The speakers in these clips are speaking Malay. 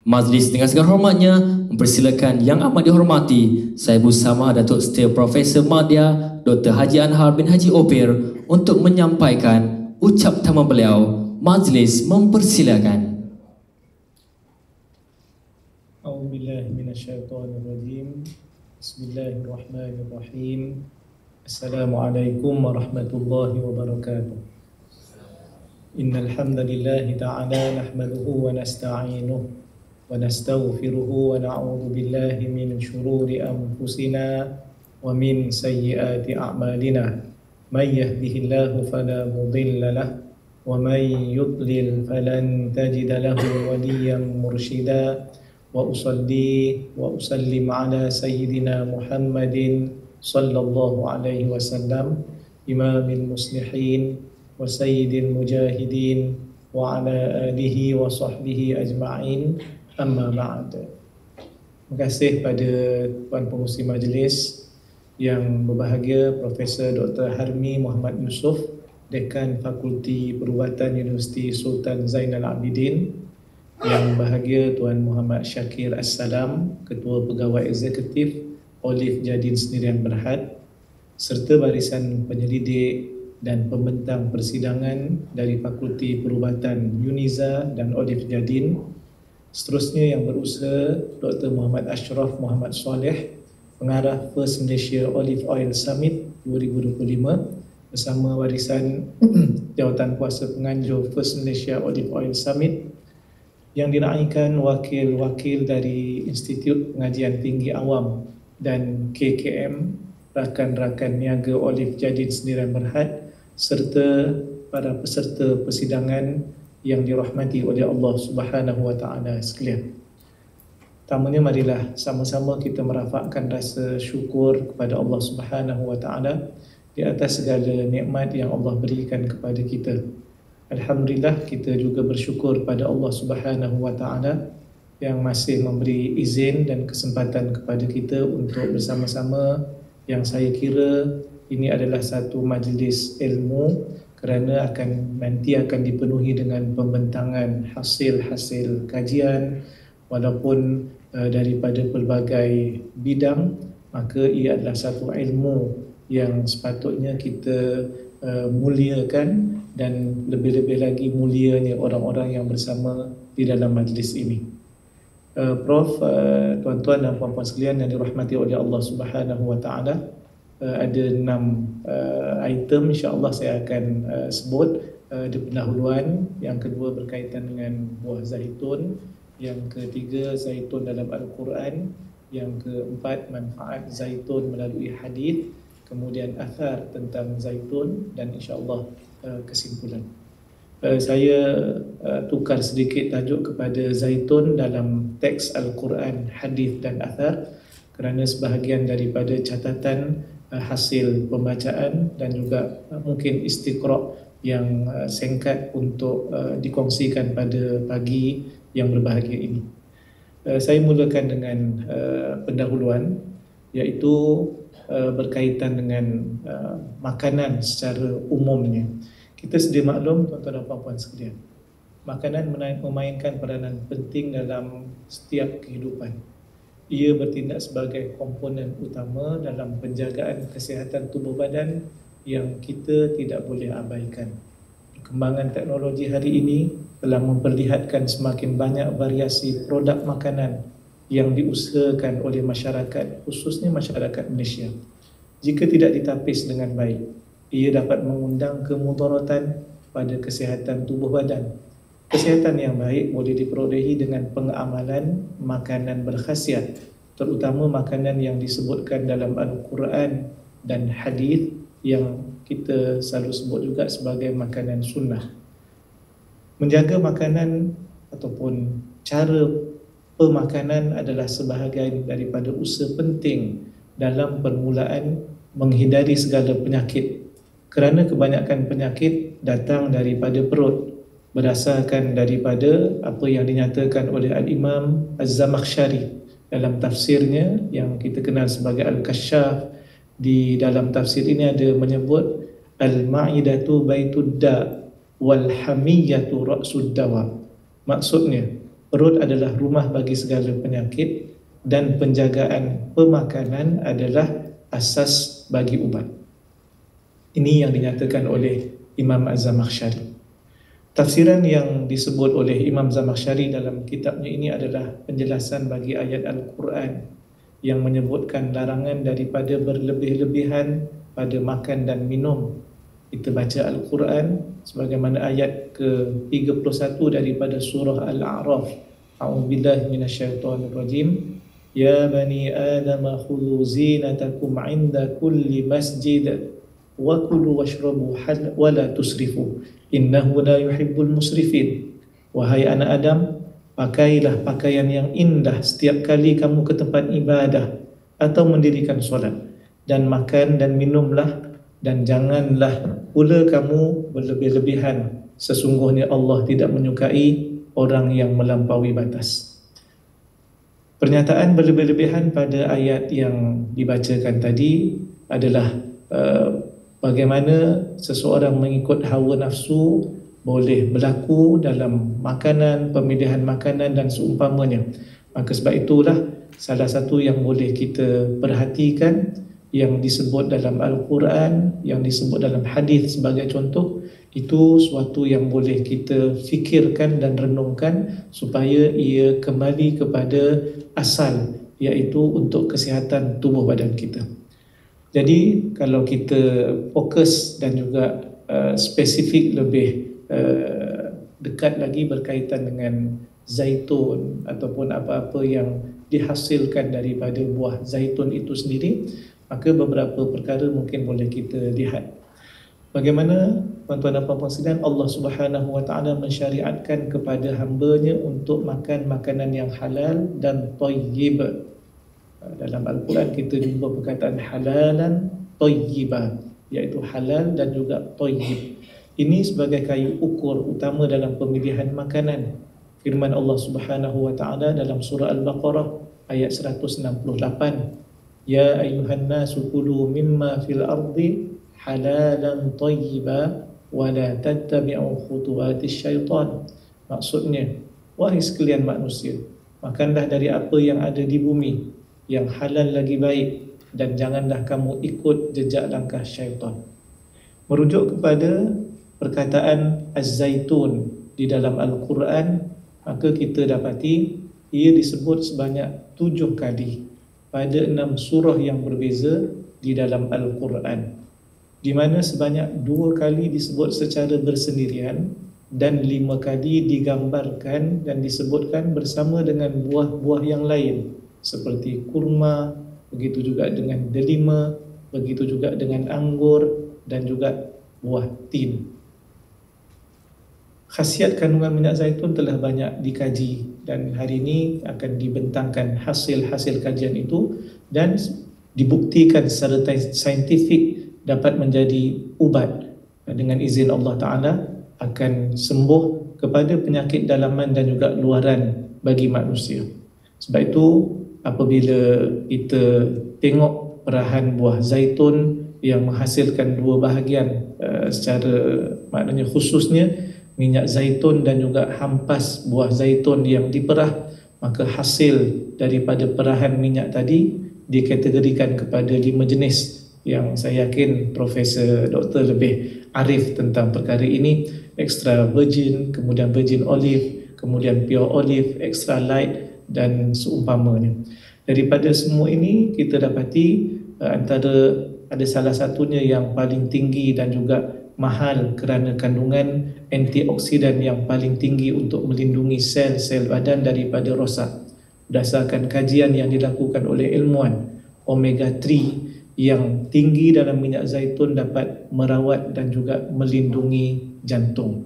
Majlis dengan segala hormatnya mempersilakan Yang Amat Dihormati Saya bersama Datuk Seri Profesor Madya Dr. Haji Anhar bin Haji Opir untuk menyampaikan ucap tamu beliau. Majlis mempersilakan. A'udzubillahi minasyaitonirrajim. Bismillahirrahmanirrahim. Assalamualaikum warahmatullahi wabarakatuh. Innal hamdalillahi ta'ala nahmaduhu wa nasta'inuhu wa nastaghfiruhu wa na'udzu billahi min shururi anfusina wa min sayyiati a'malina. May yahdihillahu fala mudilla lahu wa may yudlil falan tajida lahu waliyyan mursyida. Wa usalli wa usallim ala sayyidina Muhammadin sallallahu alaihi wasallam imamil muslihin wa sayyidil mujahidin wa ala alihi wa sahbihi ajma'in. Amma ba'd. Terima kasih pada Tuan Pengerusi Majlis yang berbahagia Profesor Dr. Harmi Muhammad Yusof, Dekan Fakulti Perubatan Universiti Sultan Zainal Abidin, yang bahagia Tuan Muhammad Syakir Assalam, Ketua Pegawai Eksekutif Olive Jadin Sendirian Berhad, serta barisan penyelidik dan pembentang persidangan dari Fakulti Perubatan Uniza dan Olive Jadin. Seterusnya yang berusaha Dr. Muhammad Ashraf Muhammad Soleh, Pengarah First Malaysia Olive Oil Summit 2025 bersama warisan Jawatan Kuasa Penganjur First Malaysia Olive Oil Summit, yang diraikan wakil-wakil dari Institut Pengajian Tinggi Awam dan KKM, rakan-rakan niaga Olive Jadin Sendirian Berhad, serta para peserta persidangan yang dirahmati oleh Allah Subhanahu wa taala sekalian. Pertamanya marilah sama-sama kita merafakkan rasa syukur kepada Allah Subhanahu wa taala di atas segala nikmat yang Allah berikan kepada kita. Alhamdulillah, kita juga bersyukur pada Allah Subhanahu wa taala yang masih memberi izin dan kesempatan kepada kita untuk bersama-sama, yang saya kira ini adalah satu majlis ilmu, kerana nanti akan dipenuhi dengan pembentangan hasil-hasil kajian walaupun daripada pelbagai bidang, maka ia adalah satu ilmu yang sepatutnya kita muliakan, dan lebih-lebih lagi mulianya orang-orang yang bersama di dalam majlis ini. Prof, tuan-tuan dan puan-puan sekalian yang dirahmati oleh Allah Subhanahu wa taala, ada 6 item insya-Allah saya akan sebut. Di pendahuluan, yang kedua berkaitan dengan buah zaitun, yang ketiga zaitun dalam Al-Quran, yang keempat manfaat zaitun melalui hadis, kemudian athar tentang zaitun, dan insya-Allah kesimpulan. Saya tukar sedikit tajuk kepada zaitun dalam teks Al-Quran, hadis dan athar, kerana sebahagian daripada catatan hasil pembacaan dan juga mungkin istiqra' yang singkat untuk dikongsikan pada pagi yang berbahagia ini. Saya mulakan dengan pendahuluan, iaitu berkaitan dengan makanan secara umumnya. Kita sedia maklum, tuan-tuan dan puan-puan sekalian, makanan memainkan peranan penting dalam setiap kehidupan. Ia bertindak sebagai komponen utama dalam penjagaan kesihatan tubuh badan yang kita tidak boleh abaikan. Perkembangan teknologi hari ini telah memperlihatkan semakin banyak variasi produk makanan yang diusahakan oleh masyarakat, khususnya masyarakat Malaysia. Jika tidak ditapis dengan baik, ia dapat mengundang kemudaratan pada kesihatan tubuh badan. Kesihatan yang baik boleh diperolehi dengan pengamalan makanan berkhasiat, terutama makanan yang disebutkan dalam Al-Quran dan hadis, yang kita selalu sebut juga sebagai makanan sunnah. Menjaga makanan ataupun cara pemakanan adalah sebahagian daripada usaha penting dalam permulaan menghindari segala penyakit, kerana kebanyakan penyakit datang daripada perut, berdasarkan daripada apa yang dinyatakan oleh Al-Imam Az-Zamakhsyari dalam tafsirnya yang kita kenal sebagai Al-Kashaf. Di dalam tafsir ini ada menyebut Al-Ma'idatu baitud da' wal hamiyatu ra'sud dawa. Maksudnya, Perut adalah rumah bagi segala penyakit dan penjagaan pemakanan adalah asas bagi ubat. Ini yang dinyatakan oleh Imam Az-Zamakhsyari. Tafsiran yang disebut oleh Imam Zamakhsyari dalam kitabnya ini adalah penjelasan bagi ayat Al-Quran yang menyebutkan larangan daripada berlebih-lebihan pada makan dan minum. Kita baca Al-Quran sebagaimana ayat ke-31 daripada surah Al-A'raf. A'udzubillahi minasyaitonirrajim. Ya bani Adam khudhu zinatakum 'inda kulli masjid wa kulu washrabu wa la tusrifu innahu la yuhibbul musrifin. Wahai anak Adam, pakailah pakaian yang indah setiap kali kamu ke tempat ibadah atau mendirikan solat, dan makan dan minumlah, dan janganlah pula kamu berlebih-lebihan. Sesungguhnya Allah tidak menyukai orang yang melampaui batas. Pernyataan berlebih-lebihan pada ayat yang dibacakan tadi adalah bagaimana seseorang mengikut hawa nafsu boleh berlaku dalam makanan, pemilihan makanan dan seumpamanya. Maka sebab itulah salah satu yang boleh kita perhatikan yang disebut dalam Al-Quran, yang disebut dalam hadis sebagai contoh, itu suatu yang boleh kita fikirkan dan renungkan supaya ia kembali kepada asal, iaitu untuk kesihatan tubuh badan kita. Jadi kalau kita fokus dan juga spesifik lebih dekat lagi berkaitan dengan zaitun ataupun apa-apa yang dihasilkan daripada buah zaitun itu sendiri, maka beberapa perkara mungkin boleh kita lihat. Bagaimana tuan-tuan dan puan-puan sekalian, Allah Subhanahu wa taala mensyariatkan kepada hamba-Nya untuk makan makanan yang halal dan thayyib. Dalam Al-Quran kita jumpa perkataan halalan thayyiban, iaitu halal dan juga thayyib. Ini sebagai kayu ukur utama dalam pemilihan makanan. Firman Allah Subhanahu wa taala dalam surah Al-Baqarah ayat 168, Ya ayyuhan nasu kulu mimma fil ardi halalan thayyiba wa la tattabi'u khutuwatis syaitan. Maksudnya, wahai sekalian manusia, makanlah dari apa yang ada di bumi yang halal lagi baik, dan janganlah kamu ikut jejak langkah syaitan. Merujuk kepada perkataan Az-Zaitun di dalam Al-Quran, maka kita dapati ia disebut sebanyak 7 kali pada 6 surah yang berbeza di dalam Al-Quran, di mana sebanyak 2 kali disebut secara bersendirian dan 5 kali digambarkan dan disebutkan bersama dengan buah-buah yang lain seperti kurma, begitu juga dengan delima, begitu juga dengan anggur dan juga buah tin. Khasiat kandungan minyak zaitun telah banyak dikaji dan hari ini akan dibentangkan hasil-hasil kajian itu dan dibuktikan secara saintifik dapat menjadi ubat dengan izin Allah Ta'ala, akan sembuh kepada penyakit dalaman dan juga luaran bagi manusia. Sebab itu apabila kita tengok perahan buah zaitun yang menghasilkan 2 bahagian secara maknanya khususnya minyak zaitun dan juga hampas buah zaitun yang diperah, maka hasil daripada perahan minyak tadi dikategorikan kepada 5 jenis yang saya yakin Profesor Doktor lebih arif tentang perkara ini: extra virgin, kemudian virgin olive, kemudian pure olive, extra light dan seumpamanya. Daripada semua ini kita dapati antara ada salah satunya yang paling tinggi dan juga mahal kerana kandungan antioksidan yang paling tinggi untuk melindungi sel-sel badan daripada rosak. Berdasarkan kajian yang dilakukan oleh ilmuwan, omega 3 yang tinggi dalam minyak zaitun dapat merawat dan juga melindungi jantung.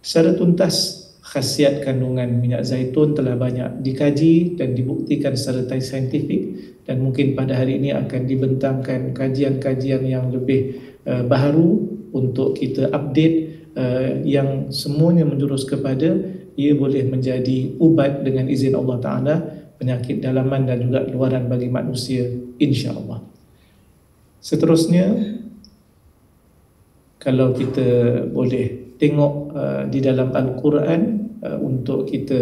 Secara tuntas, khasiat kandungan minyak zaitun telah banyak dikaji dan dibuktikan secara saintifik, dan mungkin pada hari ini akan dibentangkan kajian-kajian yang lebih baharu untuk kita update, yang semuanya menjurus kepada ia boleh menjadi ubat dengan izin Allah Ta'ala penyakit dalaman dan juga luaran bagi manusia, insya-Allah. Seterusnya, kalau kita boleh tengok di dalam Al-Quran untuk kita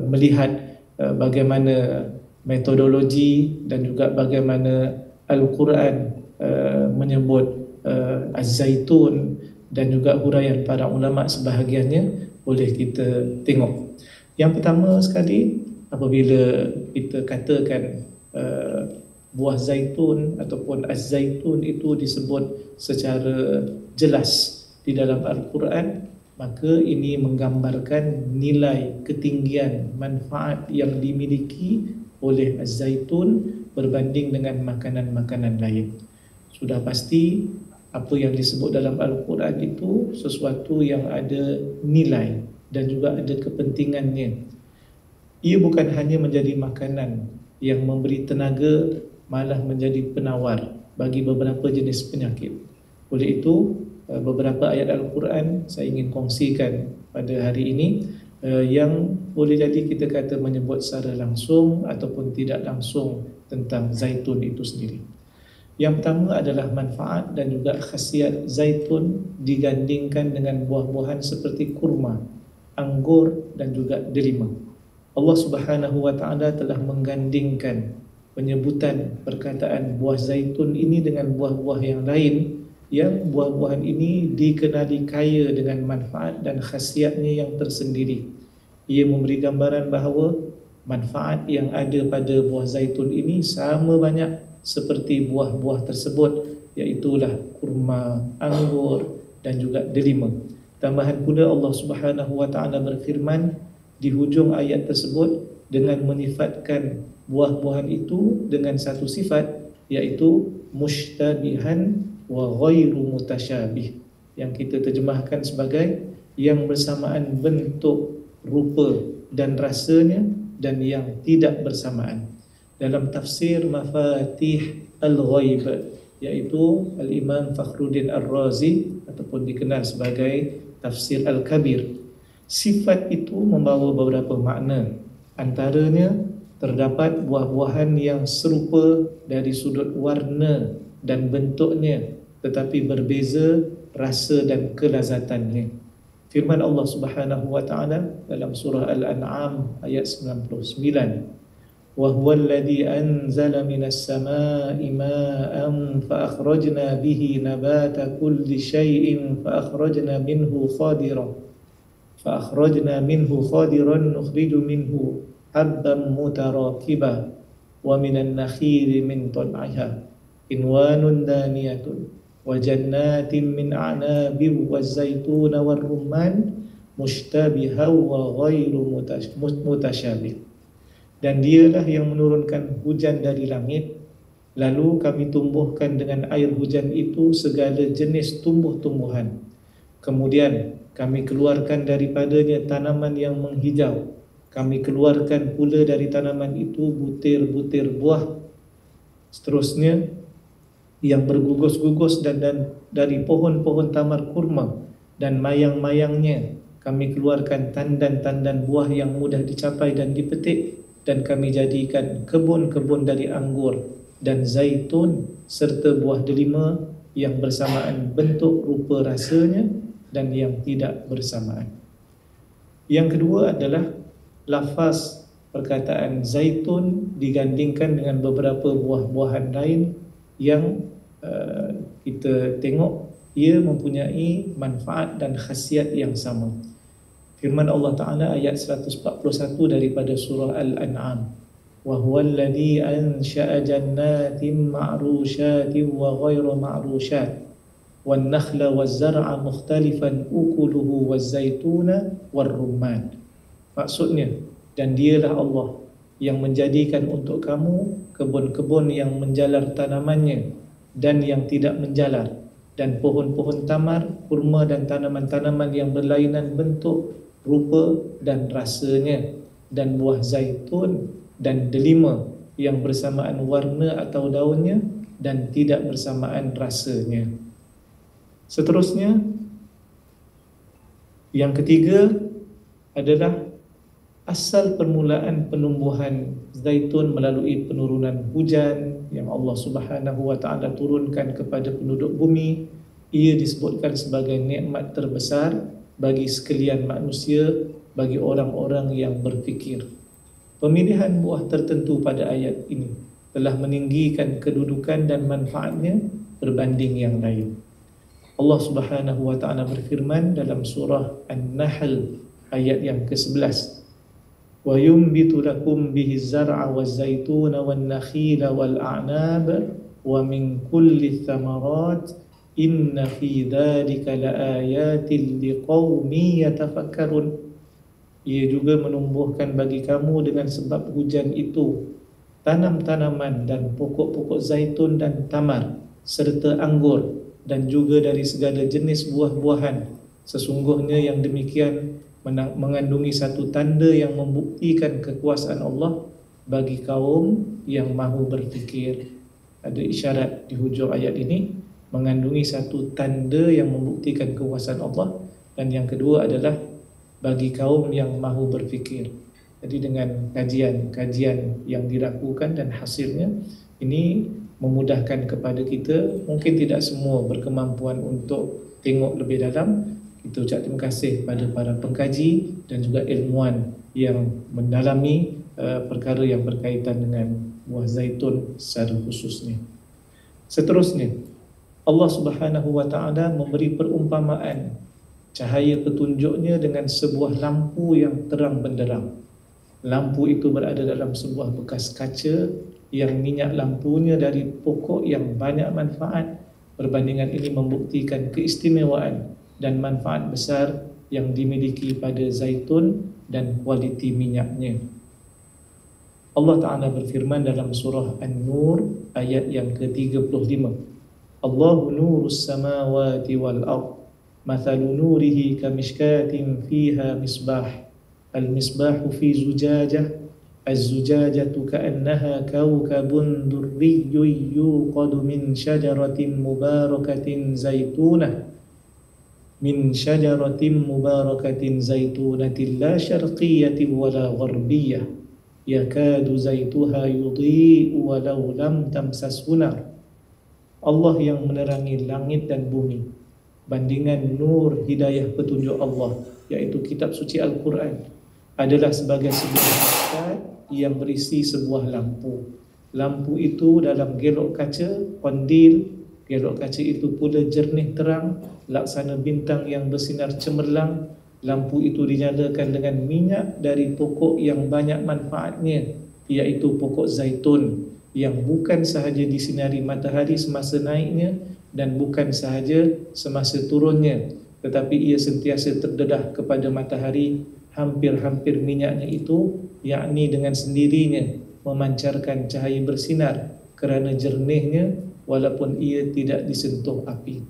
melihat bagaimana metodologi dan juga bagaimana Al-Quran menyebut Az-Zaitun dan juga huraian para ulama sebahagiannya, boleh kita tengok. Yang pertama sekali, apabila kita katakan buah zaitun ataupun Az-Zaitun itu disebut secara jelas di dalam Al-Quran, maka ini menggambarkan nilai ketinggian manfaat yang dimiliki oleh Az-Zaitun berbanding dengan makanan-makanan lain. Sudah pasti apa yang disebut dalam Al-Quran itu sesuatu yang ada nilai dan juga ada kepentingannya. Ia bukan hanya menjadi makanan yang memberi tenaga, malah menjadi penawar bagi beberapa jenis penyakit. Oleh itu, beberapa ayat Al-Quran saya ingin kongsikan pada hari ini yang boleh jadi kita kata menyebut secara langsung ataupun tidak langsung tentang zaitun itu sendiri. Yang pertama adalah manfaat dan juga khasiat zaitun digandingkan dengan buah-buahan seperti kurma, anggur dan juga delima. Allah Subhanahu wa taala telah menggandingkan penyebutan perkataan buah zaitun ini dengan buah-buah yang lain, yang buah-buahan ini dikenali kaya dengan manfaat dan khasiatnya yang tersendiri. Ia memberi gambaran bahawa manfaat yang ada pada buah zaitun ini sama banyak seperti buah-buah tersebut, iaitulah kurma, anggur dan juga delima. Tambahan pula Allah Subhanahu wa taala berfirman di hujung ayat tersebut dengan menifatkan buah-buahan itu dengan satu sifat, iaitu mushtabihan wa ghairu mutasyabih, yang kita terjemahkan sebagai yang bersamaan bentuk, rupa dan rasanya dan yang tidak bersamaan. Dalam tafsir Mafatih Al-Ghaib, iaitu Al-Imam Fakhruddin Ar-Razi ataupun dikenal sebagai Tafsir Al-Kabir, sifat itu membawa beberapa makna. Antaranya terdapat buah-buahan yang serupa dari sudut warna dan bentuknya, tetapi berbeza rasa dan kelazatannya. Firman Allah Subhanahu wa taala dalam surah Al-An'am ayat 99, وَهُوَ الَّذِي أَنزَلَ مِنَ السَّمَاءِ مَاءً فَأَخْرَجْنَا بِهِ نَبَاتَ كُلِّ شَيْءٍ فَأَخْرَجْنَا مِنْهُ خَضِرًا نُخْرِجُ مِنْهُ حَبًّا مُتَرَاكِبًا وَمِنَ النَّخِيلِ مِنْ طَلْعِهَا قِنْوَانٌ دَانِيَةٌ وَجَنَّاتٍ مِنْ أَعْنَابٍ وَالزَّيْتُونَ وَالرُّمَّانَ مُشْتَبِهًا وَغَيْرُ مُتَشَابِهٍ. Dan dialah yang menurunkan hujan dari langit, lalu kami tumbuhkan dengan air hujan itu segala jenis tumbuh-tumbuhan. Kemudian kami keluarkan daripadanya tanaman yang menghijau. Kami keluarkan pula dari tanaman itu butir-butir buah. Seterusnya yang bergugus-gugus dan dari pohon-pohon tamar kurma dan mayang-mayangnya kami keluarkan tandan-tandan buah yang mudah dicapai dan dipetik. Dan kami jadikan kebun-kebun dari anggur dan zaitun serta buah delima yang bersamaan bentuk, rupa, rasanya dan yang tidak bersamaan. Yang kedua adalah lafaz perkataan zaitun digandingkan dengan beberapa buah-buahan lain yang kita tengok ia mempunyai manfaat dan khasiat yang sama. Firman Allah Ta'ala ayat 141 daripada surah Al-An'am, وَهُوَ الَّذِي أَنْشَأَ جَنَّاتٍ مَعْرُوشَاتٍ وَغَيْرَ مَعْرُوشَاتٍ وَالنَّخْلَ وَالزَّرْعَ مُخْتَلِفًا أُكُلُهُ وَالزَّيْتُونَ وَالرُّمَّانَ. Maksudnya, dan dialah Allah yang menjadikan untuk kamu kebun-kebun yang menjalar tanamannya dan yang tidak menjalar, dan pohon-pohon tamar, kurma dan tanaman-tanaman yang berlainan bentuk, rupa dan rasanya, dan buah zaitun dan delima yang bersamaan warna atau daunnya dan tidak bersamaan rasanya. Seterusnya, yang ketiga adalah asal permulaan penumbuhan zaitun melalui penurunan hujan yang Allah Subhanahu wa taala turunkan kepada penduduk bumi. Ia disebutkan sebagai nikmat terbesar bagi sekalian manusia bagi orang-orang yang berfikir. Pemilihan buah tertentu pada ayat ini telah meninggikan kedudukan dan manfaatnya berbanding yang lain. Allah Subhanahu wa taala berfirman dalam surah An-Nahl ayat yang ke-11, wa yumbitu lakum bihi zar'a waz-zaituna wan-nakhila wal-a'nab wa min kulli thamarat inna fi dhalika laayatin liqaumin yatafakkarun. Ia juga menumbuhkan bagi kamu dengan sebab hujan itu tanam-tanaman dan pokok-pokok zaitun dan tamar serta anggur dan juga dari segala jenis buah-buahan. Sesungguhnya yang demikian mengandungi satu tanda yang membuktikan kekuasaan Allah bagi kaum yang mahu berfikir. Ada isyarat di hujung ayat ini mengandungi satu tanda yang membuktikan kekuasaan Allah, dan yang kedua adalah bagi kaum yang mahu berfikir. Jadi dengan kajian yang dilakukan dan hasilnya ini memudahkan kepada kita. Mungkin tidak semua berkemampuan untuk tengok lebih dalam. Kita ucap terima kasih pada para pengkaji dan juga ilmuwan yang mendalami perkara yang berkaitan dengan buah zaitun secara khususnya. Seterusnya, Allah Subhanahu wa taala memberi perumpamaan cahaya petunjuknya dengan sebuah lampu yang terang benderang. Lampu itu berada dalam sebuah bekas kaca yang minyak lampunya dari pokok yang banyak manfaat. Perbandingan ini membuktikan keistimewaan dan manfaat besar yang dimiliki pada zaitun dan kualiti minyaknya. Allah Ta'ala berfirman dalam surah An-Nur ayat yang ke-35, Allahu nurus samawati wal ard mathalu nurihi kamishkatin fiha misbah al-misbahu fi zujajah az-zujajatu ka'annaha kawkabun durriyyun yuqadu min syajaratin mubarakatin zaitunah zaitunatin la syarqiyatin wala gharbiyah yakadu zaituha yudhi'u walau lam tamsashu nar. Allah yang menerangi langit dan bumi bandingan nur hidayah petunjuk Allah, yaitu kitab suci Al-Quran, adalah sebagai sebuah miskat yang berisi sebuah lampu. Lampu itu dalam gelok kaca, kondil. Gelok kaca itu pula jernih terang, laksana bintang yang bersinar cemerlang. Lampu itu dinyalakan dengan minyak dari pokok yang banyak manfaatnya, iaitu pokok zaitun, yang bukan sahaja disinari matahari semasa naiknya dan bukan sahaja semasa turunnya, tetapi ia sentiasa terdedah kepada matahari. Hampir-hampir minyaknya itu, yakni dengan sendirinya memancarkan cahaya bersinar kerana jernihnya walaupun ia tidak disentuh api.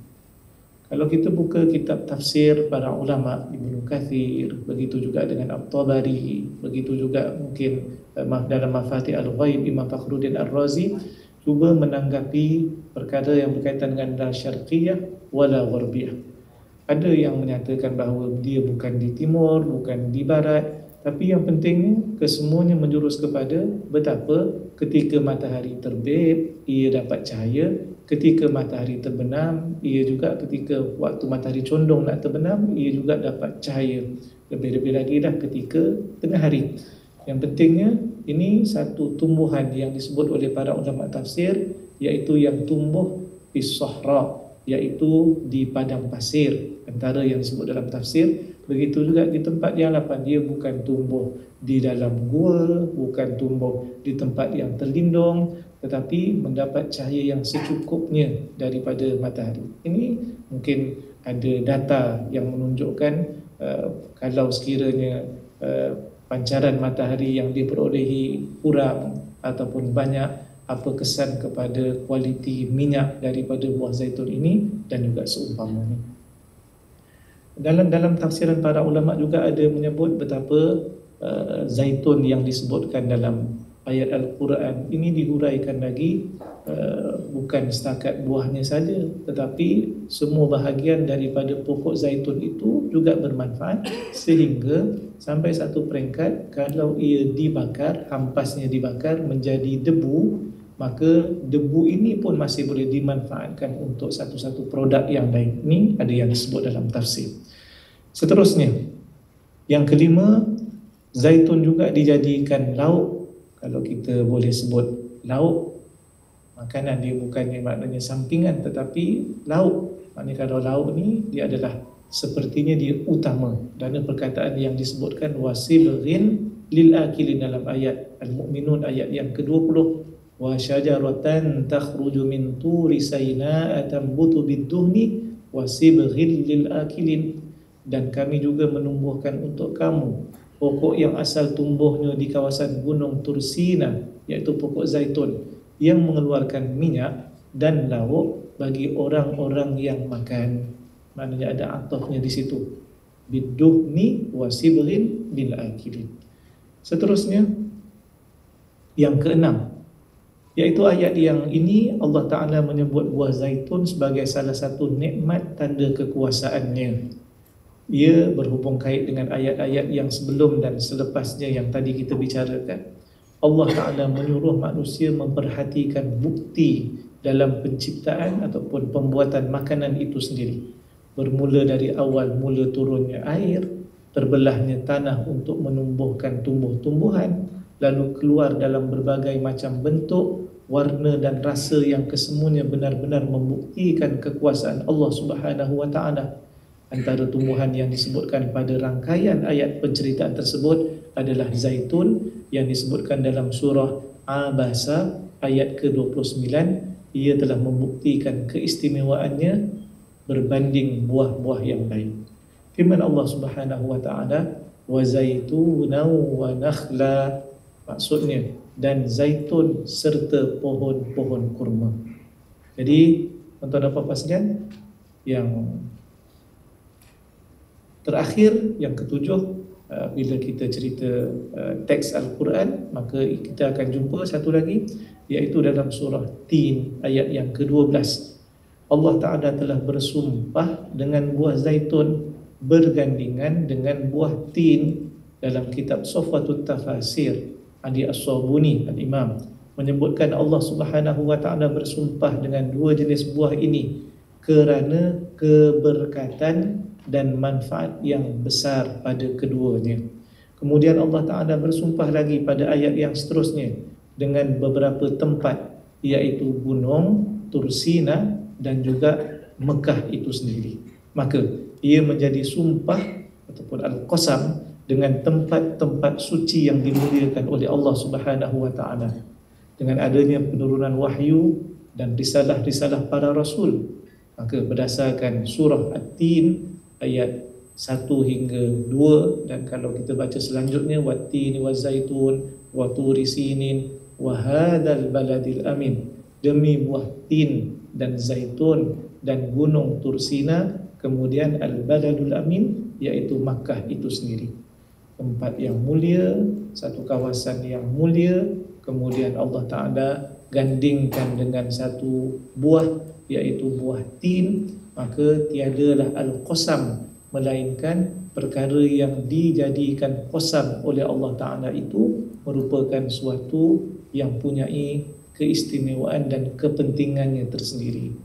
Kalau kita buka kitab tafsir para ulama, Ibnu Katsir, begitu juga dengan At-Tabari, begitu juga mungkin dalam Mafatih Al-Ghaib Imam Fakhruddin Ar-Razi, cuba menanggapi perkara yang berkaitan dengan la syarqiyah wala gharbiyah. Ada yang menyatakan bahawa dia bukan di timur, bukan di barat, tapi yang pentingnya kesemuanya menjurus kepada betapa ketika matahari terbit ia dapat cahaya, ketika matahari terbenam ia juga, ketika waktu matahari condong nak terbenam ia juga dapat cahaya. Lebih-lebih lagi dah ketika tengah hari. Yang pentingnya ini satu tumbuhan yang disebut oleh para ulama tafsir, iaitu yang tumbuh di sahra, iaitu di padang pasir, antara yang disebut dalam tafsir. Begitu juga di tempat yang lapang, dia bukan tumbuh di dalam gua, bukan tumbuh di tempat yang terlindung, tetapi mendapat cahaya yang secukupnya daripada matahari. Ini mungkin ada data yang menunjukkan kalau sekiranya pancaran matahari yang diperolehi kurang ataupun banyak, apa kesan kepada kualiti minyak daripada buah zaitun ini dan juga seumpamanya. Dalam tafsiran para ulama juga ada menyebut betapa zaitun yang disebutkan dalam ayat Al-Quran ini dihuraikan lagi, bukan setakat buahnya saja, tetapi semua bahagian daripada pokok zaitun itu juga bermanfaat, sehingga sampai satu peringkat kalau ia dibakar, hampasnya dibakar menjadi debu, maka debu ini pun masih boleh dimanfaatkan untuk satu-satu produk yang lain. Ini ada yang disebut dalam tafsir. Seterusnya, Yang kelima, zaitun juga dijadikan lauk. Kalau kita boleh sebut lauk, makanan dia bukannya maknanya sampingan tetapi lauk. Maknanya kalau lauk ni dia adalah sepertinya dia utama. Dan perkataan yang disebutkan wasibghin lil akilin dalam ayat Al-Mu'minun ayat yang ke-20, wa syajaratan takhruju min turi sayna'a tambutu bid-duhni wasibghin lil akilin, dan kami juga menumbuhkan untuk kamu pokok yang asal tumbuhnya di kawasan gunung Tursina, iaitu pokok zaitun yang mengeluarkan minyak dan lauk bagi orang-orang yang makan. Maknanya ada atafnya di situ, bid-duhni wasibghin lil akilin. Seterusnya yang keenam, iaitu ayat yang ini Allah Ta'ala menyebut buah zaitun sebagai salah satu nikmat tanda kekuasaannya. Ia berhubung kait dengan ayat-ayat yang sebelum dan selepasnya yang tadi kita bicarakan. Allah Ta'ala menyuruh manusia memperhatikan bukti dalam penciptaan ataupun pembuatan makanan itu sendiri. Bermula dari awal mula turunnya air, terbelahnya tanah untuk menumbuhkan tumbuh-tumbuhan, lalu keluar dalam berbagai macam bentuk, warna dan rasa yang kesemuanya benar-benar membuktikan kekuasaan Allah Subhanahu wa Ta'ala. Antara tumbuhan yang disebutkan pada rangkaian ayat penceritaan tersebut adalah zaitun yang disebutkan dalam surah Abasa ayat ke-29. Ia telah membuktikan keistimewaannya berbanding buah-buah yang lain. Firman Allah Subhanahu wa Ta'ala, wa zaitunan wa nakhla, maksudnya dan zaitun serta pohon-pohon kurma. Jadi tuan-tuan dan puan-puan sekalian, yang terakhir, yang ketujuh, bila kita cerita teks Al-Quran, maka kita akan jumpa satu lagi, iaitu dalam surah Tin ayat yang ke-12. Allah Ta'ala telah bersumpah dengan buah zaitun bergandingan dengan buah tin. Dalam kitab Sofwatut Tafasir, Adi As-Sabuni Al-Imam menyebutkan Allah Subhanahu wa Ta'ala bersumpah dengan dua jenis buah ini kerana keberkatan dan manfaat yang besar pada keduanya. Kemudian Allah Ta'ala bersumpah lagi pada ayat yang seterusnya dengan beberapa tempat, iaitu gunung Tursina dan juga Mekah itu sendiri. Maka ia menjadi sumpah ataupun al-qasam dengan tempat-tempat suci yang dimuliakan oleh Allah Subhanahu wa Ta'ala. Dengan adanya penurunan wahyu dan risalah-risalah para rasul, maka berdasarkan surah At-Tin ayat 1 hingga 2, dan kalau kita baca selanjutnya, wat-tini waz-zaitun wa turi sinin wa hadzal baladil amin, demi buah tin dan zaitun dan gunung Tursina, kemudian al-baladul amin, iaitu Makkah itu sendiri, tempat yang mulia, satu kawasan yang mulia. Kemudian Allah Ta'ala gandingkan dengan satu buah, iaitu buah tin. Maka tiadalah al-qasam, melainkan perkara yang dijadikan qasam oleh Allah Ta'ala itu merupakan suatu yang punyai keistimewaan dan kepentingannya tersendiri.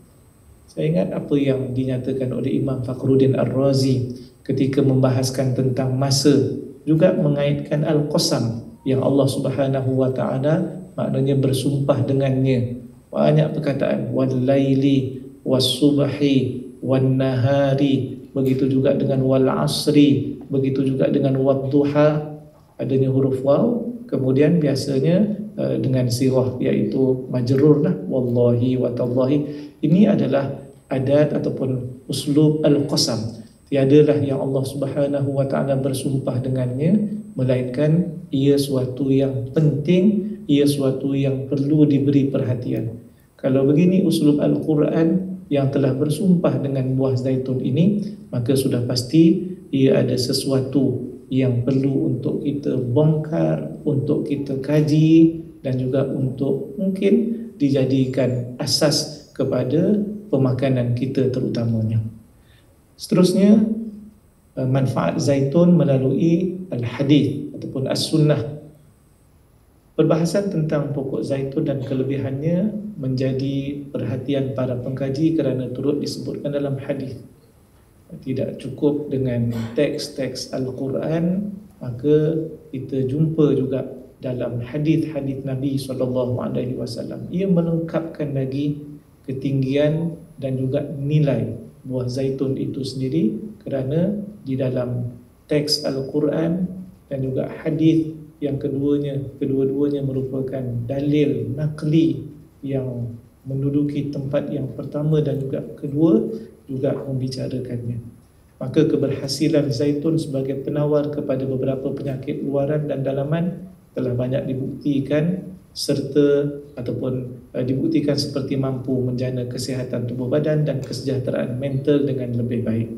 Saya ingat apa yang dinyatakan oleh Imam Fakhruddin Ar-Razi ketika membahaskan tentang masa, juga mengaitkan al-qasam yang Allah Subhanahu wa Ta'ala maknanya bersumpah dengannya. Banyak perkataan, wal-laili was-subhi wan-nahari, begitu juga dengan wal-asri, begitu juga dengan wad-duha, adanya huruf waw. Kemudian biasanya dengan sirah, iaitu majrur lah, wallahi wa tallahi. Ini adalah adat ataupun uslub al-qasam. Tiadalah yang Allah Subhanahu wa Ta'ala bersumpah dengannya, melainkan ia suatu yang penting, ia suatu yang perlu diberi perhatian. Kalau begini uslub Al-Quran yang telah bersumpah dengan buah zaitun ini, maka sudah pasti ia ada sesuatu yang perlu untuk kita bongkar, untuk kita kaji, dan juga untuk mungkin dijadikan asas kepada pemakanan kita terutamanya. Seterusnya, manfaat zaitun melalui al-hadith ataupun as-sunnah. Perbahasan tentang pokok zaitun dan kelebihannya menjadi perhatian para pengkaji kerana turut disebutkan dalam hadis. tidak cukup dengan teks-teks Al-Quran, maka kita jumpa juga dalam hadis-hadis Nabi SAW. Ia melengkapkan lagi ketinggian dan juga nilai buah zaitun itu sendiri, kerana di dalam teks Al-Quran dan juga hadis yang kedua-duanya merupakan dalil nakli yang menduduki tempat yang pertama dan juga kedua juga membicarakannya. Maka keberhasilan zaitun sebagai penawar kepada beberapa penyakit luaran dan dalaman telah banyak dibuktikan dibuktikan seperti mampu menjana kesihatan tubuh badan dan kesejahteraan mental dengan lebih baik.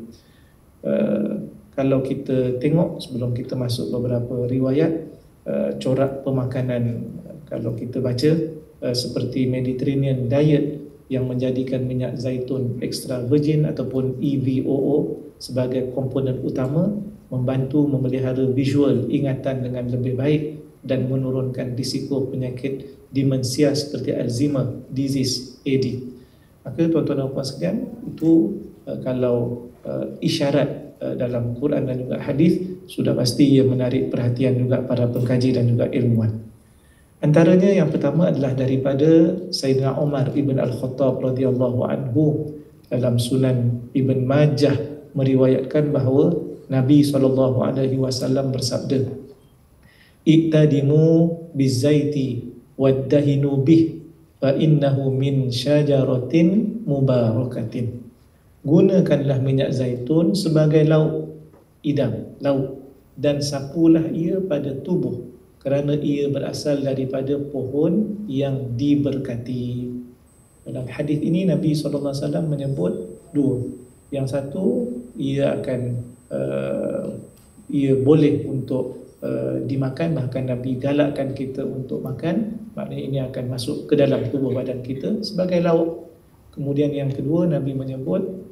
Kalau kita tengok sebelum kita masuk beberapa riwayat, corak pemakanan kalau kita baca seperti Mediterranean diet yang menjadikan minyak zaitun extra virgin ataupun EVOO sebagai komponen utama, membantu memelihara visual ingatan dengan lebih baik dan menurunkan risiko penyakit demensia seperti Alzheimer disease AD. Maka tuan-tuan dan puan sekalian, itu kalau isyarat dalam Quran dan juga hadis, sudah pasti ia menarik perhatian juga para pengkaji dan juga ilmuwan. Antaranya yang pertama adalah daripada Sayyidina Umar ibn Al-Khattab radhiyallahu anhu. Dalam Sunan Ibn Majah meriwayatkan bahawa Nabi SAW bersabda, "Iqtadimu bizaiti waddahinu bih fa innahu min syajaratin mubarakatin." Gunakanlah minyak zaitun sebagai lauk dan sapulah ia pada tubuh, kerana ia berasal daripada pohon yang diberkati. Dalam hadis ini Nabi SAW menyebut dua. Yang satu, ia boleh untuk dimakan, bahkan Nabi galakkan kita untuk makan, maknanya ini akan masuk ke dalam tubuh badan kita sebagai lauk. Kemudian yang kedua, Nabi menyebut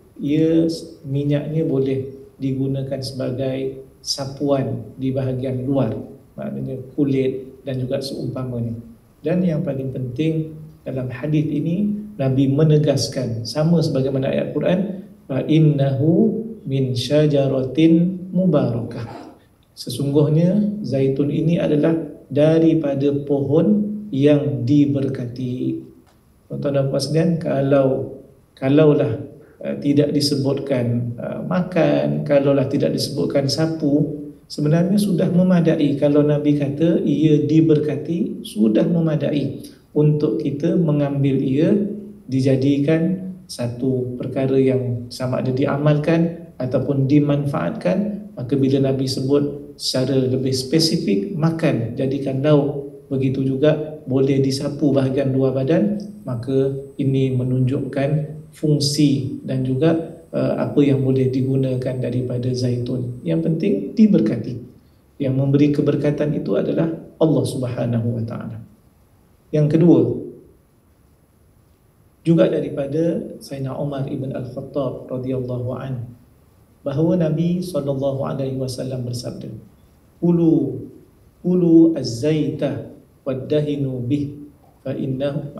minyaknya boleh digunakan sebagai sapuan di bahagian luar, maknanya kulit dan juga seumpamanya. Dan yang paling penting dalam hadis ini, Nabi menegaskan sama sebagaimana ayat Quran, fa innahu min syajaratin mubarakah. Sesungguhnya zaitun ini adalah daripada pohon yang diberkati. Tuan-tuan dan puan sekalian, kalaulah tidak disebutkan makan, kalaulah tidak disebutkan sapu, sebenarnya sudah memadai. Kalau Nabi kata ia diberkati, sudah memadai untuk kita mengambil ia dijadikan satu perkara yang sama ada diamalkan ataupun dimanfaatkan. Maka bila Nabi sebut secara lebih spesifik makan, jadikan lauk, begitu juga boleh disapu bahagian luar badan, maka ini menunjukkan fungsi dan juga apa yang boleh digunakan daripada zaitun. Yang penting diberkati. Yang memberi keberkatan itu adalah Allah Subhanahu wa taala. Yang kedua, juga daripada Sayyidina Umar ibn Al-Khattab radhiyallahu anhu, bahawa Nabi SAW bersabda, Kulu az-zaita waddahinu bih fa innahu,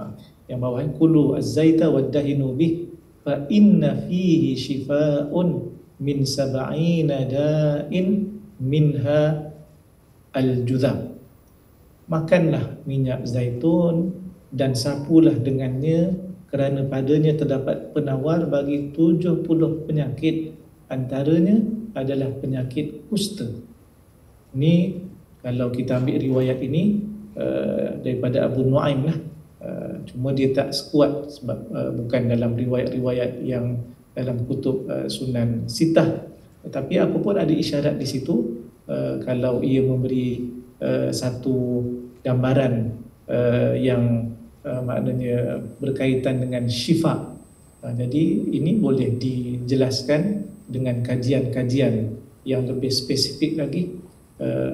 yang bawah, kulu az-zaita waddahinu bih fa inna fihi shifaa'un min sab'ina da'in minha al-judham. Makanlah minyak zaitun dan sapulah dengannya, kerana padanya terdapat penawar bagi 70 penyakit, antaranya adalah penyakit kusta. Ini kalau kita ambil riwayat ini daripada Abu Nuaim lah, cuma dia tak sekuat sebab bukan dalam riwayat-riwayat yang dalam kutub Sunan Sittah. Tetapi apa pun ada isyarat di situ, kalau ia memberi satu gambaran yang maknanya berkaitan dengan syifa. Jadi ini boleh dijelaskan dengan kajian-kajian yang lebih spesifik lagi,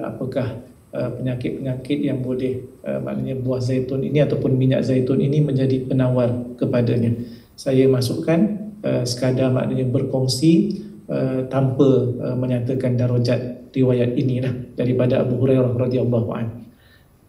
apakah penyakit-penyakit yang boleh maknanya buah zaitun ini ataupun minyak zaitun ini menjadi penawar kepadanya. Saya masukkan sekadar maknanya berkongsi tanpa menyatakan darajat riwayat inilah daripada Abu Hurairah radhiyallahu anhu.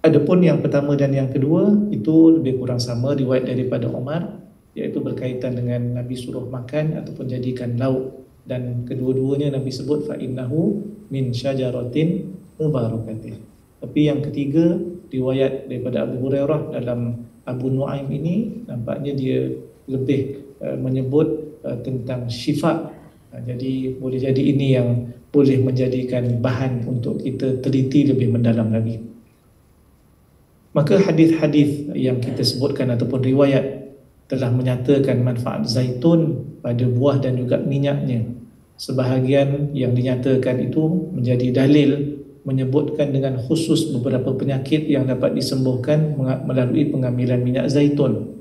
Adapun yang pertama dan yang kedua itu lebih kurang sama riwayat daripada Umar, iaitu berkaitan dengan Nabi suruh makan ataupun jadikan lauk dan kedua-duanya Nabi sebut fa innahu min syajaratin mubarakatin. Tapi yang ketiga, riwayat daripada Abu Hurairah dalam Abu Nuaim ini nampaknya dia lebih menyebut tentang syifa. Jadi boleh jadi ini yang boleh menjadikan bahan untuk kita teliti lebih mendalam lagi. Maka hadis-hadis yang kita sebutkan ataupun riwayat telah menyatakan manfaat zaitun pada buah dan juga minyaknya. Sebahagian yang dinyatakan itu menjadi dalil menyebutkan dengan khusus beberapa penyakit yang dapat disembuhkan melalui pengambilan minyak zaitun.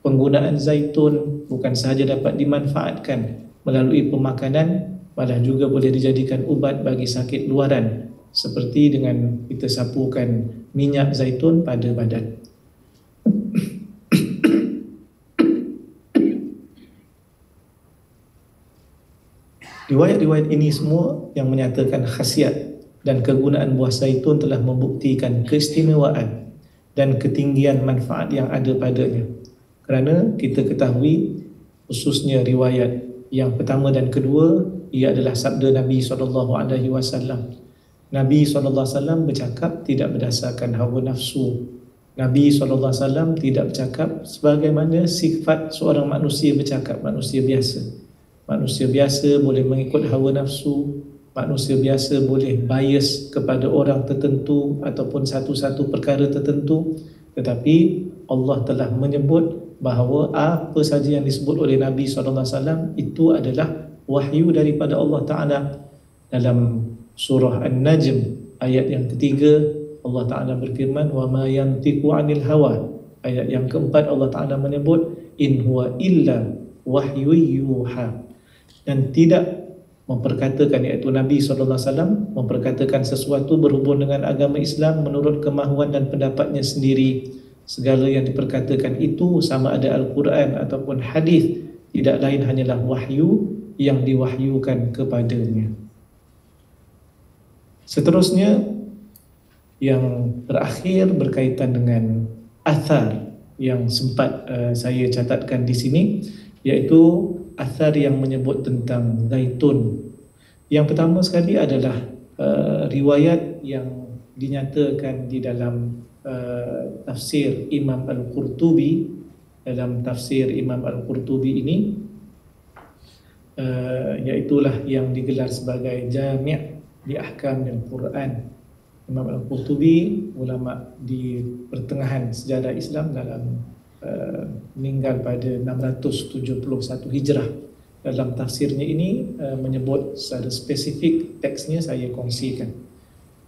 Penggunaan zaitun bukan sahaja dapat dimanfaatkan melalui pemakanan, malah juga boleh dijadikan ubat bagi sakit luaran, seperti dengan kita sapukan minyak zaitun pada badan. Riwayat-riwayat ini semua yang menyatakan khasiat dan kegunaan buah zaitun telah membuktikan keistimewaan dan ketinggian manfaat yang ada padanya. Kerana kita ketahui, khususnya riwayat yang pertama dan kedua, ia adalah sabda Nabi SAW. Nabi SAW bercakap tidak berdasarkan hawa nafsu. Nabi SAW tidak bercakap sebagaimana sifat seorang manusia bercakap, manusia biasa. Manusia biasa boleh mengikut hawa nafsu, manusia biasa boleh bias kepada orang tertentu ataupun satu-satu perkara tertentu. Tetapi Allah telah menyebut bahawa apa saja yang disebut oleh Nabi SAW itu adalah wahyu daripada Allah Ta'ala. Dalam surah An-Najm ayat yang ketiga, Allah Ta'ala berfirman, wa ma yantiqu 'anil hawa. Ayat yang keempat, Allah Ta'ala menyebut in huwa illa wahyu yuha, dan tidak memperkatakan, iaitu Nabi SAW memperkatakan sesuatu berhubung dengan agama Islam menurut kemahuan dan pendapatnya sendiri. Segala yang diperkatakan itu, sama ada Al-Quran ataupun hadis, tidak lain hanyalah wahyu yang diwahyukan kepadanya. Seterusnya, yang terakhir berkaitan dengan athar yang sempat saya catatkan di sini, iaitu athar yang menyebut tentang zaitun. Yang pertama sekali adalah riwayat yang dinyatakan di dalam tafsir Imam Al-Qurtubi. Dalam tafsir Imam Al-Qurtubi ini, iaitulah yang digelar sebagai Jami' di Ahkam Al-Quran. Imam Al-Qurtubi, ulama di pertengahan sejarah Islam, dalam meninggal pada 671 Hijrah. Dalam tafsirnya ini menyebut secara spesifik, teksnya saya kongsikan.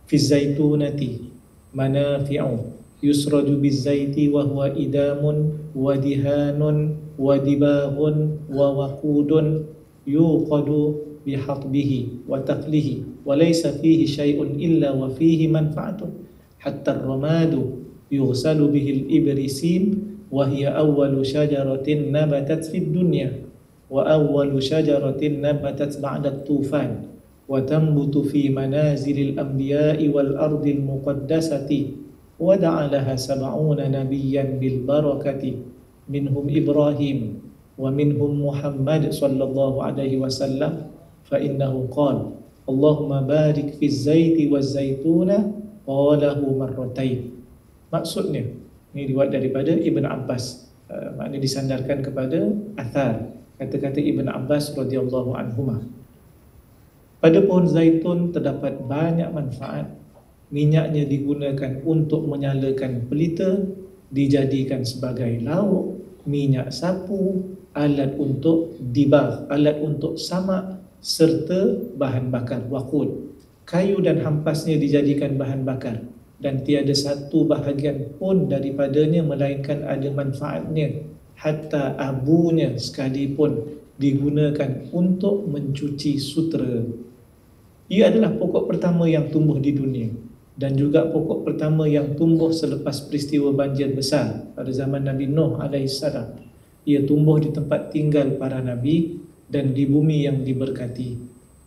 Fi zaitunati manafi'u yusraju bizaiti wa huwa idamun wa dihanun wa dibahun wa waqudun yuqadu bihatbihi wa taflihi wa laysa fihi syai'un illa wa fihi manfa'atun hatta ar-ramadu yughsalu bihi al-ibrisim wa hiya awwalu syajaratin nabatat fid dunya wa awwalu syajaratin nabatat ba'da at-tufan wa tanbutu fi manazilil anbiya'i wal ardil muqaddasati wa da'alaha sab'una nabiyyan bil barakati minhum Ibrahim wa minhum Muhammad sallallahu alaihi wasallam fa innahu qala Allahumma barik fi zaiti waz zaituna qalahu marratain. Maksudnya, ini riwayat daripada Ibn Abbas, maknanya disandarkan kepada athar kata-kata Ibn Abbas radhiyallahu anhuma. Pada pohon zaitun terdapat banyak manfaat. Minyaknya digunakan untuk menyalakan pelita, dijadikan sebagai lauk, minyak sapu, alat untuk dibah, alat untuk samak, serta bahan bakar waqud. Kayu dan hampasnya dijadikan bahan bakar, dan tiada satu bahagian pun daripadanya melainkan ada manfaatnya. Hatta abunya sekalipun digunakan untuk mencuci sutera. Ia adalah pokok pertama yang tumbuh di dunia, dan juga pokok pertama yang tumbuh selepas peristiwa banjir besar pada zaman Nabi Nuh AS. Ia tumbuh di tempat tinggal para Nabi dan di bumi yang diberkati.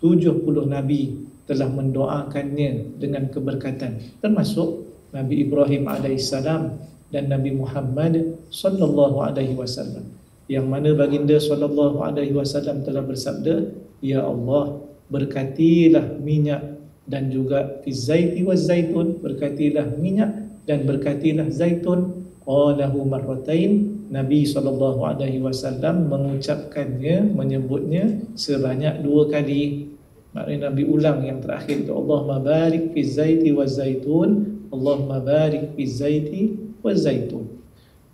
70 Nabi telah mendoakannya dengan keberkatan, termasuk Nabi Ibrahim AS dan Nabi Muhammad sallallahu alaihi wasallam, yang mana baginda sallallahu alaihi wasallam telah bersabda, ya Allah, berkatilah minyak dan juga fizaiti wa zaitun, berkatilah minyak dan berkatilah zaitun. Qalahu marratain, Nabi SAW mengucapkannya, menyebutnya sebanyak 2 kali. Maknanya Nabi ulang yang terakhir itu, Allahumma barik fi zaiti wa zaitun, Allahumma barik fi zaiti wa zaitun.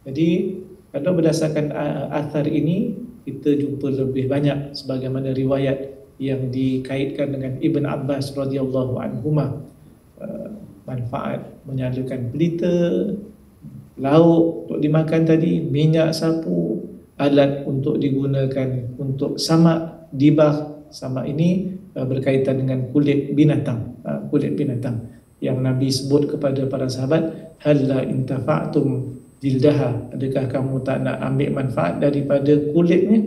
Jadi kalau berdasarkan athar ini, kita jumpa lebih banyak sebagaimana riwayat yang dikaitkan dengan Ibn Abbas radhiyallahu anhuma, manfaat menyalakan pelita, lauk untuk dimakan tadi, minyak sapu, alat untuk digunakan untuk samak, dibah. Samak ini berkaitan dengan kulit binatang, yang Nabi sebut kepada para sahabat, halla intafa'tum jildaha, adakah kamu tak nak ambil manfaat daripada kulitnya?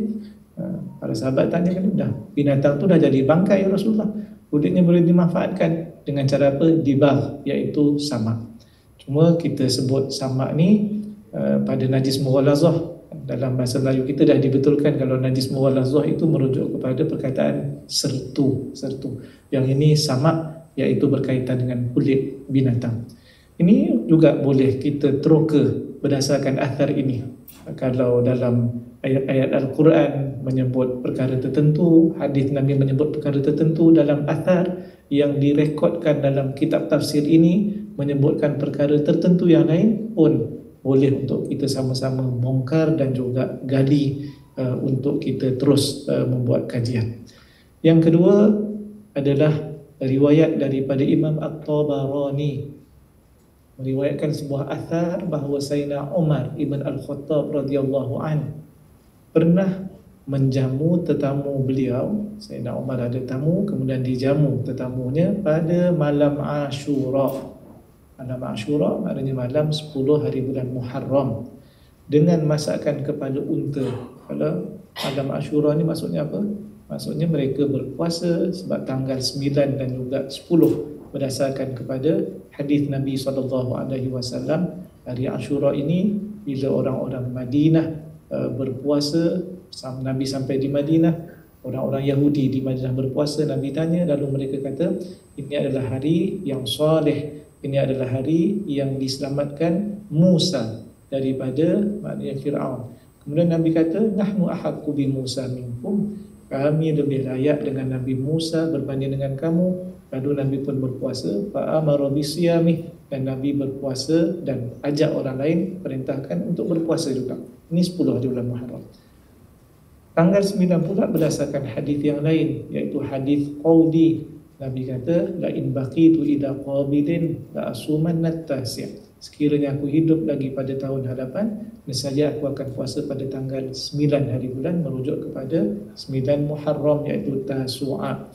Para sahabat tanya, kan dah binatang tu dah jadi bangkai ya Rasulullah, kulitnya boleh dimanfaatkan dengan cara apa? Dibah, iaitu samak. Cuma kita sebut samak ni pada najis mughallazah. Dalam bahasa Melayu kita dah dibetulkan kalau najis mughallazah itu merujuk kepada perkataan sertu. Yang ini samak, iaitu berkaitan dengan kulit binatang. Ini juga boleh kita teroka berdasarkan athar ini. Kalau dalam ayat-ayat Al-Quran menyebut perkara tertentu, hadis Nabi menyebut perkara tertentu, dalam athar yang direkodkan dalam kitab tafsir ini menyebutkan perkara tertentu yang lain pun boleh untuk kita sama-sama bongkar dan juga gali untuk kita terus membuat kajian. Yang kedua adalah riwayat daripada Imam At-Tabarani, meriwayatkan sebuah athar bahawa Sayyidina Umar ibn Al-Khattab radhiyallahu an pernah menjamu tetamu beliau. Sayyidina Umar ada tamu, kemudian dijamu tetamunya pada malam Ashura. Malam Ashura maknanya malam 10 hari bulan Muharram, dengan masakan kepala unta. Kalau malam Ashura ni maksudnya apa? Maksudnya mereka berpuasa sebab tanggal 9 dan juga 10, berdasarkan kepada hadis Nabi SAW. Hari Ashura ini bila orang-orang Madinah berpuasa, Nabi sampai di Madinah, orang-orang Yahudi di Madinah berpuasa, Nabi tanya, lalu mereka kata, ini adalah hari yang soleh, ini adalah hari yang diselamatkan Musa daripada maknanya Fir'aun. Kemudian Nabi kata, nahnu ahaqqu bi Musa minkum, kami lebih layak dengan Nabi Musa berbanding dengan kamu. Lalu Nabi pun berpuasa, fa'amara bisiyamih, dan Nabi berpuasa dan ajak orang lain, perintahkan untuk berpuasa juga. Ini 10 hari bulan Muharram. Tanggal 9 pula berdasarkan hadis yang lain, iaitu hadis Qaudi. Nabi kata, la in baqitu ila qabilin la asumanna at-tasi'. Sekiranya aku hidup lagi pada tahun hadapan, nescaya aku akan puasa pada tanggal 9 hari bulan, merujuk kepada 9 Muharram, iaitu Tasu'a.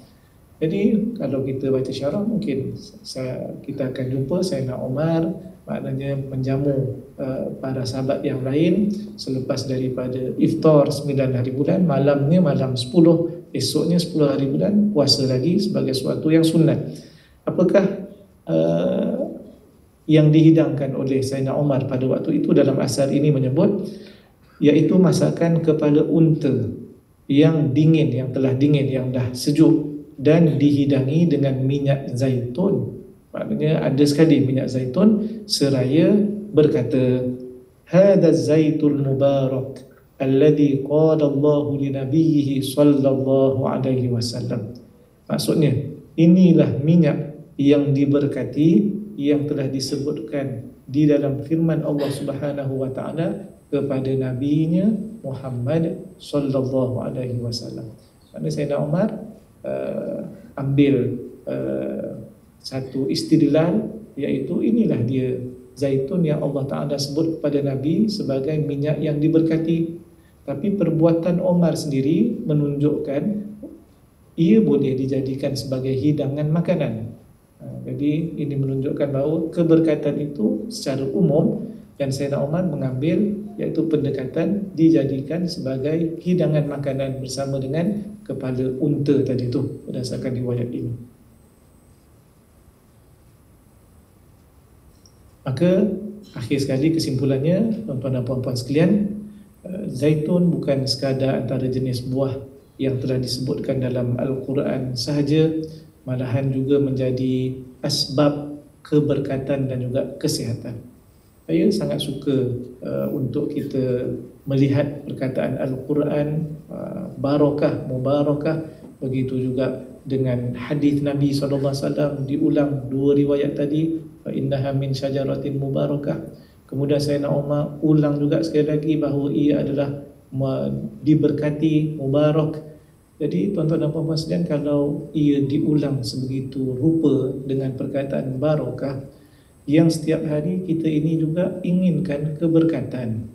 Jadi kalau kita baca syarah, mungkin kita akan jumpa Sayyidina Umar maknanya menjamu para sahabat yang lain selepas daripada iftar 9 hari bulan, malamnya malam 10, esoknya 10 hari bulan, puasa lagi sebagai suatu yang sunat. Apakah yang dihidangkan oleh Sayyidina Umar pada waktu itu dalam asar ini menyebut, iaitu masakan kepala unta yang dingin, yang telah dingin, yang dah sejuk, dan dihidangi dengan minyak zaitun. Maknanya ada sekali minyak zaitun, seraya berkata, hadha zaitul mubarak alladhi qala Allahu li nabiyhi sallallahu alaihi wasallam. Maksudnya, inilah minyak yang diberkati, yang telah disebutkan di dalam firman Allah Subhanahu wa taala kepada nabinya Muhammad sallallahu alaihi wasallam. Maksudnya Sayyidina Umar ambil satu istidlal, iaitu inilah dia zaitun yang Allah Ta'ala sebut kepada Nabi sebagai minyak yang diberkati. Tapi perbuatan Umar sendiri menunjukkan ia boleh dijadikan sebagai hidangan makanan. Jadi ini menunjukkan bahawa keberkatan itu secara umum, dan Sayyidina Umar mengambil iaitu pendekatan dijadikan sebagai hidangan makanan bersama dengan kepala unta tadi tu, berdasarkan riwayat ini. Maka akhir sekali kesimpulannya, tuan-tuan dan puan-puan sekalian, zaitun bukan sekadar antara jenis buah yang telah disebutkan dalam Al-Quran sahaja, malahan juga menjadi asbab keberkatan dan juga kesihatan. Saya sangat suka untuk kita melihat perkataan Al-Quran, barakah, mubarakah. Begitu juga dengan hadis Nabi SAW diulang dua riwayat tadi, fa innaha min syajaratin mubarakah. Kemudian Sayyidina Umar ulang juga sekali lagi bahawa ia adalah diberkati, mubarak. Jadi tuan-tuan dan puan-puan sekalian, kalau ia diulang sebegitu rupa dengan perkataan barakah, yang setiap hari kita ini juga inginkan keberkatan.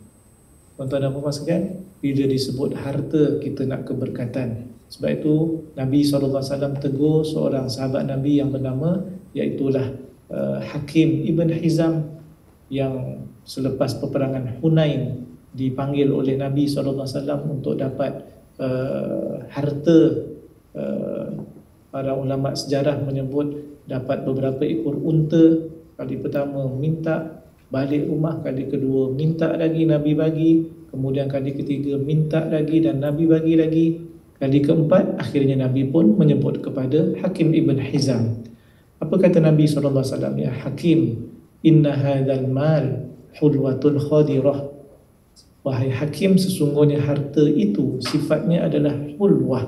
Tuan-tuan dan puan-puan sekalian, bila disebut harta, kita nak keberkatan. Sebab itu Nabi SAW tegur seorang sahabat Nabi yang bernama, iaitulah Hakim Ibn Hizam, yang selepas peperangan Hunain dipanggil oleh Nabi SAW untuk dapat harta. Para ulama sejarah menyebut dapat beberapa ekor unta. Kali pertama minta, balik rumah. Kali kedua minta lagi, Nabi bagi. Kemudian kali ketiga minta lagi dan Nabi bagi lagi. Kali keempat akhirnya Nabi pun menyebut kepada Hakim Ibn Hizam. Apa kata Nabi SAW? Ya Hakim, inna hadzal mal hulwatun khadirah. Wahai Hakim, sesungguhnya harta itu sifatnya adalah hulwah,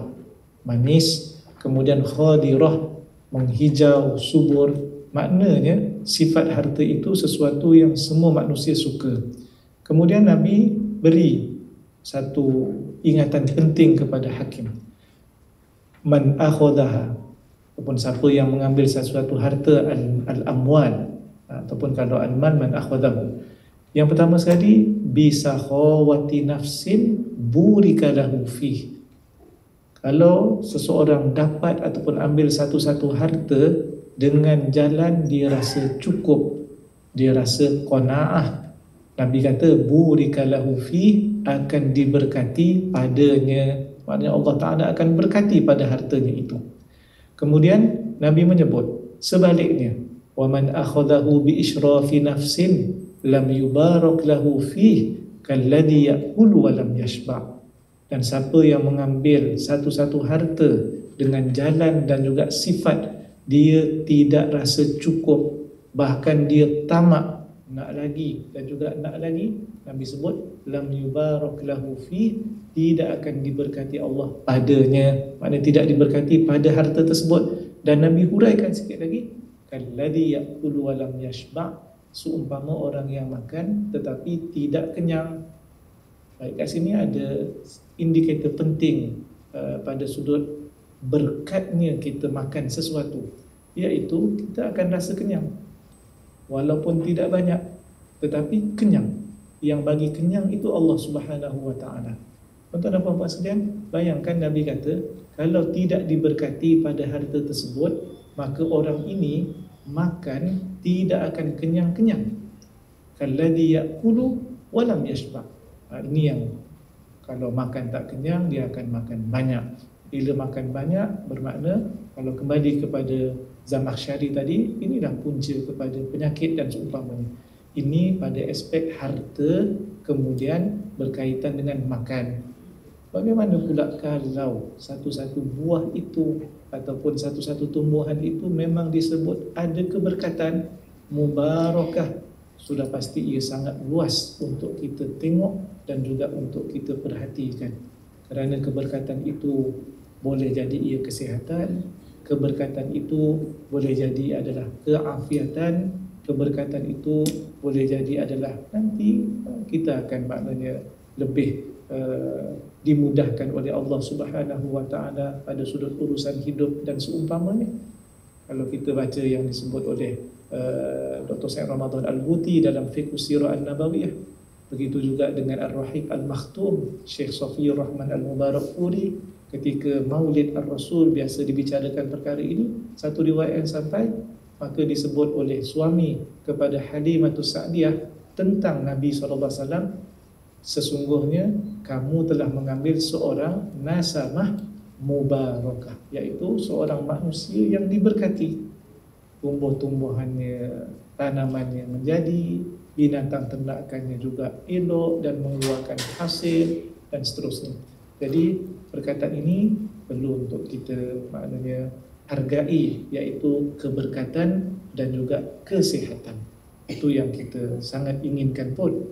manis, kemudian khadirah, menghijau, subur. Maknanya sifat harta itu sesuatu yang semua manusia suka. Kemudian Nabi beri satu ingatan penting kepada Hakim. Man akhadaha, ataupun siapa yang mengambil sesuatu harta, al-amwal, ataupun kalau al-mal, man akhadahu. Yang pertama sekali, bisakhawati nafsin burika lahu fih. Kalau seseorang dapat ataupun ambil satu-satu harta dengan jalan dia rasa cukup, dia rasa qanaah, Nabi kata burika lahu fih, akan diberkati padanya. Maknanya Allah Ta'ala akan berkati pada hartanya itu. Kemudian Nabi menyebut sebaliknya, wa man akhadahu bi israfi nafsin lam yubarak lahu fih kalladhi ya'kulu wa lam yashba'. Dan siapa yang mengambil satu-satu harta dengan jalan dan juga sifat dia tidak rasa cukup, bahkan dia tamak, nak lagi dan juga nak lagi, Nabi sebut lam yubarak lahu fih, tidak akan diberkati Allah padanya. Maknanya tidak diberkati pada harta tersebut. Dan Nabi huraikan sikit lagi, kalladhi ya'kulu wa lam yashba', seumpama orang yang makan tetapi tidak kenyang. Baik, kat sini ada indikator penting pada sudut berkatnya kita makan sesuatu, iaitu kita akan rasa kenyang walaupun tidak banyak, tetapi kenyang. Yang bagi kenyang itu Allah Subhanahu wa Ta'ala. Tuan-tuan dan puan-puan sekalian, bayangkan Nabi kata kalau tidak diberkati pada harta tersebut, maka orang ini makan tidak akan kenyang-kenyang. Kalladhi ya'kulu wa lam yashba'. Ini yang kalau makan tak kenyang, dia akan makan banyak. Bila makan banyak, bermakna kalau kembali kepada Zamakhsyari tadi, inilah punca kepada penyakit dan seumpamanya. Ini pada aspek harta, kemudian berkaitan dengan makan. Bagaimana pula kalau satu-satu buah itu ataupun satu-satu tumbuhan itu memang disebut ada keberkatan, mubarakah, sudah pasti ia sangat luas untuk kita tengok dan juga untuk kita perhatikan. Kerana keberkatan itu boleh jadi ia kesihatan, keberkatan itu boleh jadi adalah keafiatan, keberkatan itu boleh jadi adalah nanti kita akan maknanya lebih dimudahkan oleh Allah Subhanahu wa Ta'ala pada sudut urusan hidup dan seumpamanya. Kalau kita baca yang disebut oleh Dr. Said Ramadan Al-Buti dalam Fiqh Sirah An-Nabawiyah, begitu juga dengan Ar-Rahiq Al-Makhtum Syekh Safiyur Rahman Al-Mubarakpuri, ketika Maulid Ar-Rasul biasa dibicarakan perkara ini. Satu riwayat yang sampai, maka disebut oleh suami kepada Halimatus Sa'diyah tentang Nabi SAW, sesungguhnya kamu telah mengambil seorang nasamah mubarakah, iaitu seorang manusia yang diberkati. Tumbuh-tumbuhannya, tanamannya menjadi, binatang ternakannya juga elok dan mengeluarkan hasil dan seterusnya. Jadi perkataan ini perlu untuk kita maknanya hargai, iaitu keberkatan dan juga kesihatan. Itu yang kita sangat inginkan pun.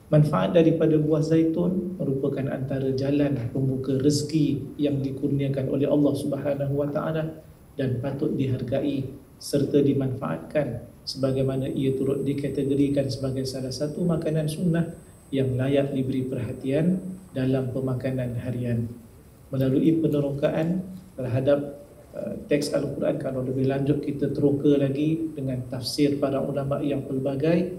Manfaat daripada buah zaitun merupakan antara jalan pembuka rezeki yang dikurniakan oleh Allah Subhanahu wa taala dan patut dihargai serta dimanfaatkan, sebagaimana ia turut dikategorikan sebagai salah satu makanan sunnah yang layak diberi perhatian dalam pemakanan harian. Melalui penerokaan terhadap teks Al-Quran, kalau lebih lanjut kita teroka lagi dengan tafsir para ulama yang pelbagai.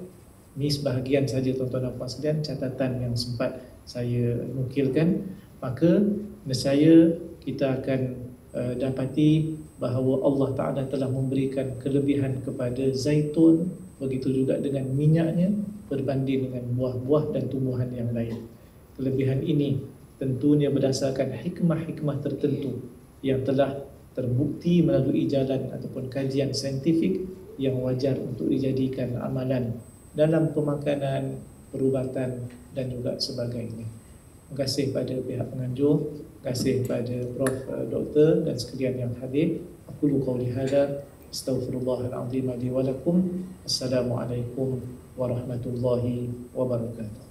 Ini sebahagian saja tuan-tuan dan puan sekalian catatan yang sempat saya nukilkan. Maka nescaya kita akan dapati bahawa Allah Ta'ala telah memberikan kelebihan kepada zaitun, begitu juga dengan minyaknya berbanding dengan buah-buah dan tumbuhan yang lain. Kelebihan ini tentunya berdasarkan hikmah-hikmah tertentu yang telah terbukti melalui jalan ataupun kajian saintifik yang wajar untuk dijadikan amalan dalam pemakanan, perubatan dan juga sebagainya. Terima kasih pada pihak penganjur, terima kasih pada Prof. Doktor dan sekalian yang hadir. Aqulu qawli hadza, astaghfirullahal azim li wa lakum. Assalamualaikum warahmatullahi wabarakatuh.